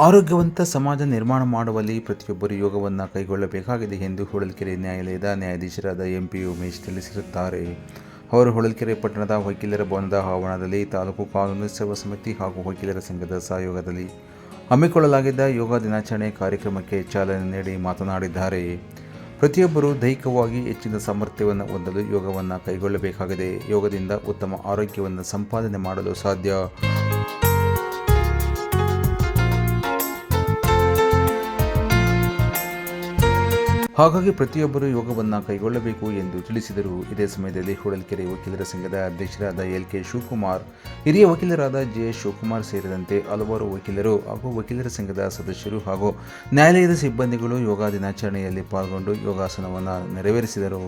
ಆರೋಗ್ಯವಂತ ಸಮಾಜ ನಿರ್ಮಾಣ ಮಾಡುವಲ್ಲಿ ಪ್ರತಿಯೊಬ್ಬರು ಯೋಗವನ್ನು ಕೈಗೊಳ್ಳಬೇಕಾಗಿದೆ ಎಂದು ಹೊಳಲ್ಕೆರೆ ನ್ಯಾಯಾಲಯದ ನ್ಯಾಯಾಧೀಶರಾದ ಎಂಪಿ ಉಮೇಶ್ ತಿಳಿಸಿರುತ್ತಾರೆ. ಅವರು ಹೊಳಲ್ಕೆರೆ ಪಟ್ಟಣದ ವಕೀಲರ ಭವನದ ಆವರಣದಲ್ಲಿ ತಾಲೂಕು ಕಾನೂನು ಸೇವಾ ಸಮಿತಿ ಹಾಗೂ ವಕೀಲರ ಸಂಘದ ಸಹಯೋಗದಲ್ಲಿ ಹಮ್ಮಿಕೊಳ್ಳಲಾಗಿದ್ದ ಯೋಗ ದಿನಾಚರಣೆ ಕಾರ್ಯಕ್ರಮಕ್ಕೆ ಚಾಲನೆ ನೀಡಿ ಮಾತನಾಡಿದ್ದಾರೆ. ಪ್ರತಿಯೊಬ್ಬರು ದೈಹಿಕವಾಗಿ ಹೆಚ್ಚಿನ ಸಾಮರ್ಥ್ಯವನ್ನು ಹೊಂದಲು ಯೋಗವನ್ನು ಕೈಗೊಳ್ಳಬೇಕಾಗಿದೆ. ಯೋಗದಿಂದ ಉತ್ತಮ ಆರೋಗ್ಯವನ್ನು ಸಂಪಾದನೆ ಮಾಡಲು ಸಾಧ್ಯ. ಹಾಗಾಗಿ ಪ್ರತಿಯೊಬ್ಬರು ಯೋಗವನ್ನು ಕೈಗೊಳ್ಳಬೇಕು ಎಂದು ತಿಳಿಸಿದರು. ಇದೇ ಸಮಯದಲ್ಲಿ ಹೊಳಲ್ಕೆರೆ ವಕೀಲರ ಸಂಘದ ಅಧ್ಯಕ್ಷರಾದ ಎಲ್.ಕೆ. ಶಿವಕುಮಾರ್, ಹಿರಿಯ ವಕೀಲರಾದ ಜೆ.ಎಸ್. ಶಿವಕುಮಾರ್ ಸೇರಿದಂತೆ ಹಲವಾರು ವಕೀಲರು ಹಾಗೂ ವಕೀಲರ ಸಂಘದ ಸದಸ್ಯರು ಹಾಗೂ ನ್ಯಾಯಾಲಯದ ಸಿಬ್ಬಂದಿಗಳು ಯೋಗ ದಿನಾಚರಣೆಯಲ್ಲಿ ಪಾಲ್ಗೊಂಡು ಯೋಗಾಸನವನ್ನು ನೆರವೇರಿಸಿದರು.